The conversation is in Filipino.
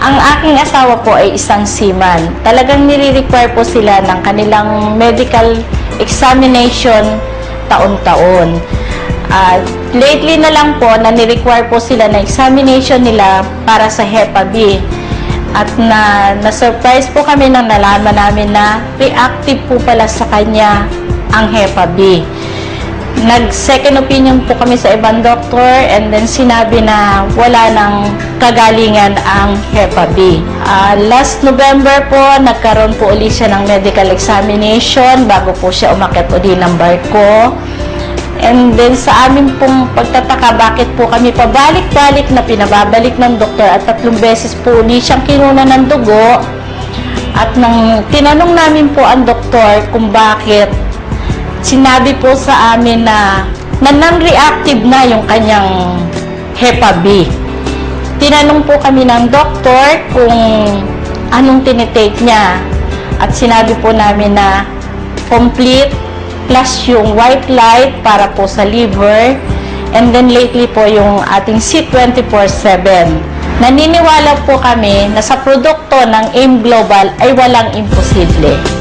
Ang aking asawa po ay isang seaman. Talagang nire-require po sila ng kanilang medical examination taon-taon. Lately na lang po na ni-require po sila na examination nila para sa Hepa B. At na-surprise po kami nang nalaman namin na reactive po pala sa kanya ang Hepa B. Nag-second opinion po kami sa ibang doktor and then sinabi na wala nang kagalingan ang Hepa B. Last November po, nagkaroon po ulit siya ng medical examination bago po siya umakyat uli ng barko. And then sa amin pong pagtataka, bakit po kami pabalik-balik na pinababalik ng doktor at 3 beses po uli siyang kinuna ng dugo. At nang tinanong namin po ang doktor kung bakit, sinabi po sa amin na non-reactive na yung kanyang Hepa B. Tinanong po kami ng doktor kung anong tinitake niya. At sinabi po namin na complete plus yung white light para po sa liver. And then lately po yung ating C24/7. Naniniwala po kami na sa produkto ng AIM Global ay walang imposible.